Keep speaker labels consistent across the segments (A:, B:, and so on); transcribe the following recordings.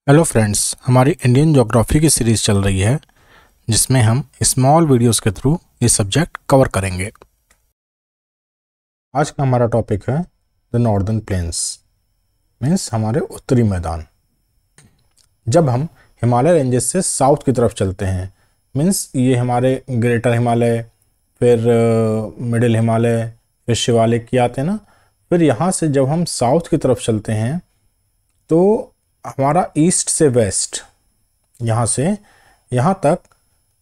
A: Hello friends, हमारी Indian geography की series चल रही है जिसमें हम स्मॉल वीडियोस के थ्रू ये सब्जेक्ट कवर करेंगे। आज का हमारा टॉपिक है द नॉर्दर्न प्लेन्स, मीन्स हमारे उत्तरी मैदान। जब हम हिमालय रेंजेस से साउथ की तरफ चलते हैं, मीन्स ये हमारे ग्रेटर हिमालय, फिर मिडिल हिमालय, फिर शिवालिक ये आते हैं ना। फिर यहाँ से जब हम साउथ की तरफ चलते हैं तो हमारा ईस्ट से वेस्ट यहाँ से यहाँ तक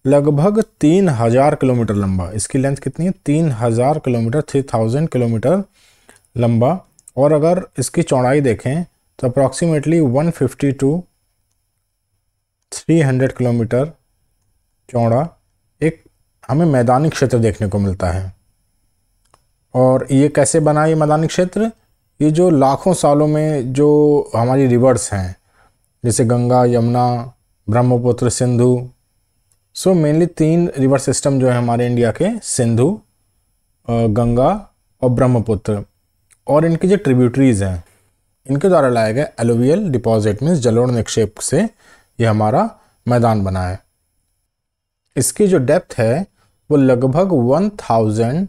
A: लगभग 3000 किलोमीटर लंबा, इसकी लेंथ कितनी है 3000 किलोमीटर, 3000 किलोमीटर लंबा। और अगर इसकी चौड़ाई देखें तो अप्रॉक्सीमेटली 150 टू 300 किलोमीटर चौड़ा एक हमें मैदानी क्षेत्र देखने को मिलता है। और ये कैसे बना ये मैदानी क्षेत्र? ये जो लाखों सालों में जो हमारी रिवर्स हैं जैसे Ganga, Yamuna, Brahmaputra, Sindhu, so mainly 3 river system जो है हमारे इंडिया के, सिंधु, गंगा और ब्रह्मपुत्र, और इनकी जो ट्रिब्यूटरीज हैं इनके द्वारा लाए गए एलुवियल डिपॉजिट मीन्स जलोढ़ निक्षेप से ये हमारा मैदान बना है। इसकी जो डेप्थ है वो लगभग 1000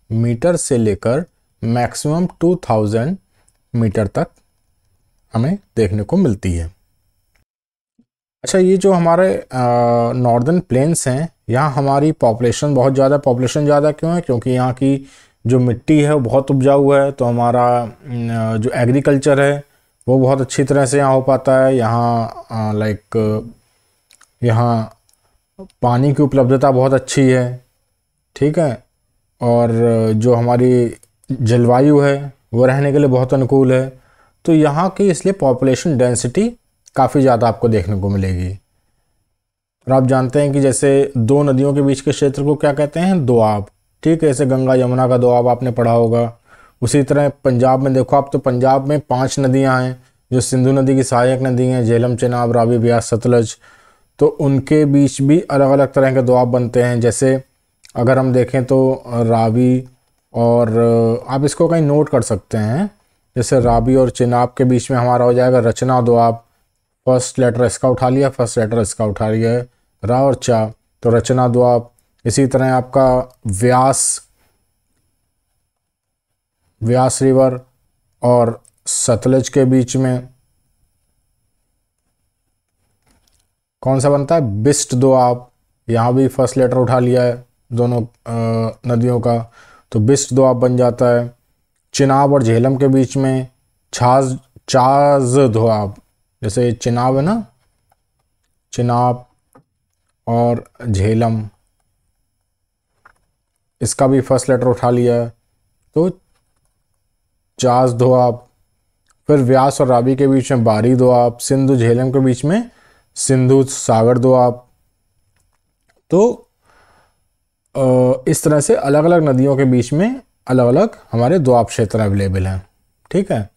A: मीटर से लेकर मैक्सिमम 2000 मीटर तक हमें देखने को मिलती है। अच्छा, ये जो हमारे नॉर्दर्न प्लेन्स हैं यहाँ हमारी पॉपुलेशन बहुत ज़्यादा। पॉपुलेशन ज़्यादा क्यों है? क्योंकि यहाँ की जो मिट्टी है वो बहुत उपजाऊ है, तो हमारा जो एग्रीकल्चर है वो बहुत अच्छी तरह से यहाँ हो पाता है। यहाँ यहाँ पानी की उपलब्धता बहुत अच्छी है, ठीक है। और जो हमारी जलवायु है वो रहने के लिए बहुत अनुकूल है, तो यहाँ की इसलिए पॉपुलेशन डेंसिटी काफ़ी ज़्यादा आपको देखने को मिलेगी। और आप जानते हैं कि जैसे 2 नदियों के बीच के क्षेत्र को क्या कहते हैं? दोआब, ठीक है। जैसे गंगा यमुना का दोआब आपने पढ़ा होगा। उसी तरह पंजाब में देखो आप, तो पंजाब में 5 नदियाँ हैं जो सिंधु नदी की सहायक नदी हैं, झेलम, चेनाब, रावी, ब्यास, सतलज। तो उनके बीच भी अलग अलग तरह के दोआब बनते हैं। जैसे अगर हम देखें तो रावी, और आप इसको कहीं नोट कर सकते हैं, जैसे रावी और चेनाब के बीच में हमारा हो जाएगा रचना दोआब। फर्स्ट लेटर इसका उठा लिया, फर्स्ट लेटर इसका उठा लिया है, रा और चा, तो रचना दोआब। इसी तरह आपका व्यास रिवर और सतलज के बीच में कौन सा बनता है? बिस्ट दोआब। यहाँ भी फर्स्ट लेटर उठा लिया है दोनों नदियों का, तो बिस्ट दोआब बन जाता है। चिनाब और झेलम के बीच में चाज दोआब। जैसे चिनाब है ना, चिनाब और झेलम, इसका भी फर्स्ट लेटर उठा लिया है, तो चाज दोआब। फिर व्यास और रावी के बीच में बारी दोआब। सिंधु झेलम के बीच में सिंधु सागर दोआब। तो इस तरह से अलग अलग नदियों के बीच में अलग अलग हमारे दोआब क्षेत्र अवेलेबल हैं, ठीक है।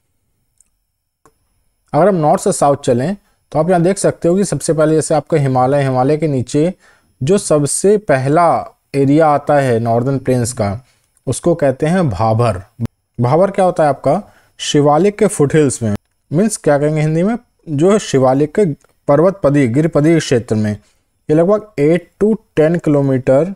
A: अगर हम नॉर्थ से साउथ चलें तो आप यहाँ देख सकते हो कि सबसे पहले जैसे आपका हिमालय के नीचे जो सबसे पहला एरिया आता है नॉर्दर्न प्लेन्स का, उसको कहते हैं भाबर। भाबर क्या होता है आपका? शिवालिक के फुटहिल्स में, मीन्स क्या कहेंगे हिंदी में, जो शिवालिक के पर्वतपदी गिरपदी क्षेत्र में, ये लगभग 8 to 10 किलोमीटर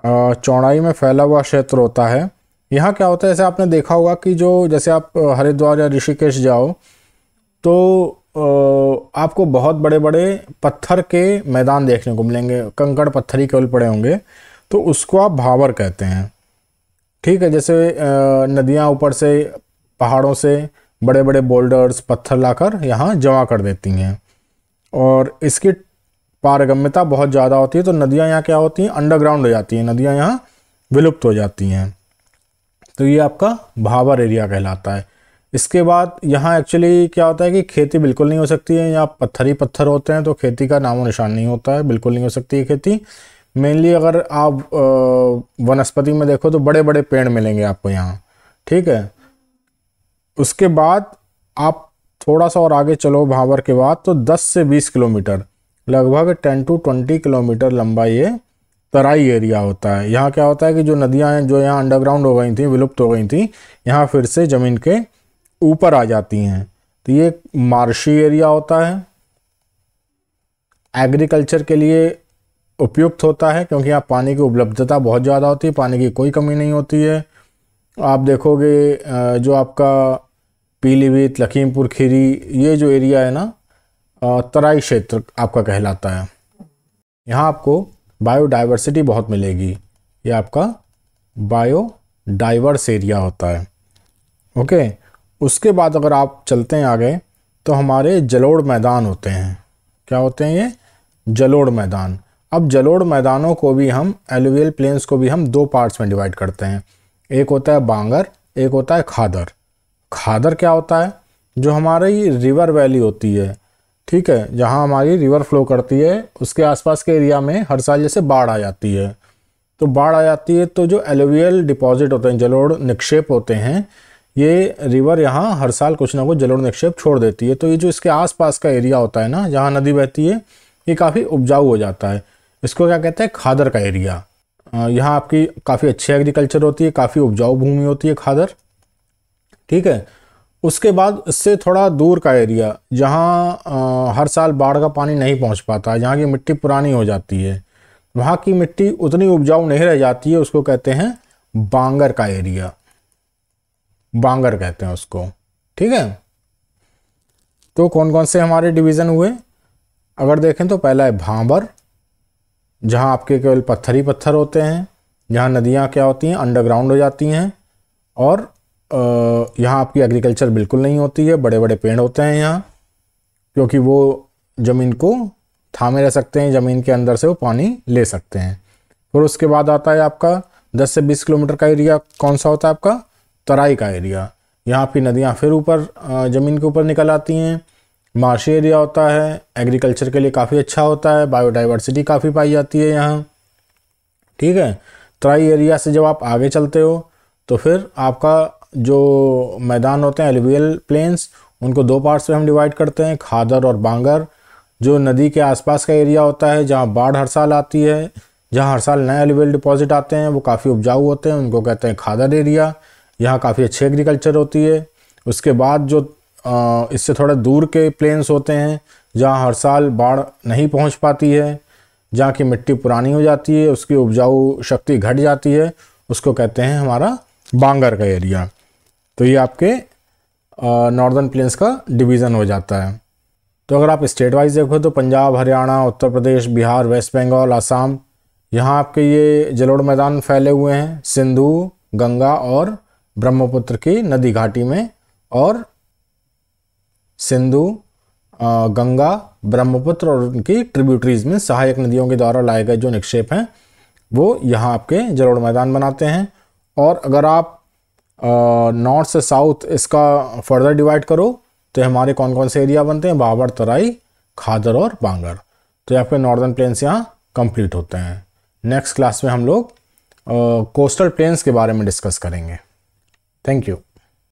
A: चौड़ाई में फैला हुआ क्षेत्र होता है। यहाँ क्या होता है, जैसे आपने देखा होगा कि जो जैसे आप हरिद्वार या ऋषिकेश जाओ तो आपको बहुत बड़े बड़े पत्थर के मैदान देखने को मिलेंगे, कंकड़ पत्थर ही केवल पड़े होंगे, तो उसको आप भावर कहते हैं, ठीक है। जैसे नदियाँ ऊपर से पहाड़ों से बड़े बड़े बोल्डर्स पत्थर लाकर यहाँ जमा कर देती हैं, और इसकी पारगम्यता बहुत ज़्यादा होती है, तो नदियाँ यहाँ क्या होती हैं? अंडरग्राउंड हो जाती हैं, नदियाँ यहाँ विलुप्त हो जाती हैं। तो ये आपका भाबर एरिया कहलाता है। इसके बाद यहाँ एक्चुअली क्या होता है कि खेती बिल्कुल नहीं हो सकती है, यहाँ पत्थर ही पत्थर होते हैं, तो खेती का नामो निशान नहीं होता है, बिल्कुल नहीं हो सकती है खेती। मेनली अगर आप वनस्पति में देखो तो बड़े बड़े पेड़ मिलेंगे आपको यहाँ, ठीक है। उसके बाद आप थोड़ा सा और आगे चलो भाबर के बाद, तो 10 से 20 किलोमीटर, लगभग 10 to 20 किलोमीटर लंबा ये तराई एरिया होता है। यहाँ क्या होता है कि जो नदियाँ हैं जो यहाँ अंडरग्राउंड हो गई थी, विलुप्त हो गई थी, यहाँ फिर से ज़मीन के ऊपर आ जाती हैं, तो ये मार्शी एरिया होता है। एग्रीकल्चर के लिए उपयुक्त होता है, क्योंकि यहाँ पानी की उपलब्धता बहुत ज़्यादा होती है, पानी की कोई कमी नहीं होती है। आप देखोगे जो आपका पीलीभीत, लखीमपुर खीरी, ये जो एरिया है ना, तराई क्षेत्र आपका कहलाता है। यहाँ आपको बायोडाइवर्सिटी बहुत मिलेगी, ये आपका बायोडाइवर्स एरिया होता है। ओके, उसके बाद अगर आप चलते हैं आगे तो हमारे जलोढ़ मैदान होते हैं। क्या होते हैं ये? जलोढ़ मैदान। अब जलोढ़ मैदानों को भी हम, एलुवियल प्लेन्स को भी हम दो पार्ट्स में डिवाइड करते हैं। एक होता है बांगर, एक होता है खादर। खादर क्या होता है? जो हमारी रिवर वैली होती है, ठीक है, जहाँ हमारी रिवर फ्लो करती है, उसके आसपास के एरिया में हर साल जैसे बाढ़ आ जाती है, तो बाढ़ आ जाती है तो जो एलुवियल डिपॉजिट होते हैं, जलोढ़ निक्षेप होते हैं, ये रिवर यहाँ हर साल कुछ ना कुछ जलोढ़ निक्षेप छोड़ देती है। तो ये जो इसके आसपास का एरिया होता है ना, जहाँ नदी बहती है, ये काफ़ी उपजाऊ हो जाता है। इसको क्या कहते हैं? खादर का एरिया। यहाँ आपकी काफ़ी अच्छी एग्रीकल्चर होती है, काफ़ी उपजाऊ भूमि होती है खादर, ठीक है। उसके बाद इससे थोड़ा दूर का एरिया, जहाँ हर साल बाढ़ का पानी नहीं पहुँच पाता, जहाँ की मिट्टी पुरानी हो जाती है, वहाँ की मिट्टी उतनी उपजाऊ नहीं रह जाती है, उसको कहते हैं बांगर का एरिया। बांगर कहते हैं उसको, ठीक है। तो कौन कौन से हमारे डिवीज़न हुए अगर देखें तो पहला है भांबर, जहाँ आपके केवल पत्थर ही पत्थर होते हैं, जहाँ नदियाँ क्या होती हैं? अंडरग्राउंड हो जाती हैं, और यहाँ आपकी एग्रीकल्चर बिल्कुल नहीं होती है, बड़े बड़े पेड़ होते हैं यहाँ, क्योंकि वो ज़मीन को थामे रह सकते हैं, ज़मीन के अंदर से वो पानी ले सकते हैं। फिर उसके बाद आता है आपका 10 से 20 किलोमीटर का एरिया। कौन सा होता है आपका? तराई का एरिया। यहाँ आपकी नदियाँ फिर ऊपर ज़मीन के ऊपर निकल आती हैं, मार्शी एरिया होता है, एग्रीकल्चर के लिए काफ़ी अच्छा होता है, बायोडाइवर्सिटी काफ़ी पाई जाती है यहाँ, ठीक है। तराई एरिया से जब आप आगे चलते हो तो फिर आपका जो मैदान होते हैं, एलुवियल प्लेन्स, उनको दो पार्ट्स में हम डिवाइड करते हैं, खादर और बांगर। जो नदी के आसपास का एरिया होता है, जहाँ बाढ़ हर साल आती है, जहाँ हर साल नए एलुवियल डिपॉजिट आते हैं, वो काफ़ी उपजाऊ होते हैं, उनको कहते हैं खादर एरिया। यहाँ काफ़ी अच्छी एग्रीकल्चर होती है। उसके बाद जो इससे थोड़ा दूर के प्लेन्स होते हैं, जहाँ हर साल बाढ़ नहीं पहुँच पाती है, जहाँ की मिट्टी पुरानी हो जाती है, उसकी उपजाऊ शक्ति घट जाती है, उसको कहते हैं हमारा बांगर का एरिया। तो ये आपके नॉर्दर्न प्लेन्स का डिवीज़न हो जाता है। तो अगर आप स्टेट वाइज देखो तो पंजाब, हरियाणा, उत्तर प्रदेश, बिहार, वेस्ट बंगाल, असम, यहाँ आपके ये जलोढ़ मैदान फैले हुए हैं सिंधु, गंगा और ब्रह्मपुत्र की नदी घाटी में, और सिंधु, गंगा, ब्रह्मपुत्र और उनकी ट्रिब्यूटरीज में सहायक नदियों के द्वारा लाए गए जो निक्षेप हैं, वो यहाँ आपके जलोढ़ मैदान बनाते हैं। और अगर आप नॉर्थ से साउथ इसका फर्दर डिवाइड करो तो हमारे कौन कौन से एरिया बनते हैं? भाबर, तराई, खादर और बांगर। तो यहाँ पे नॉर्दर्न प्लेन्स यहाँ कंप्लीट होते हैं। नेक्स्ट क्लास में हम लोग कोस्टल प्लेन्स के बारे में डिस्कस करेंगे। Thank you.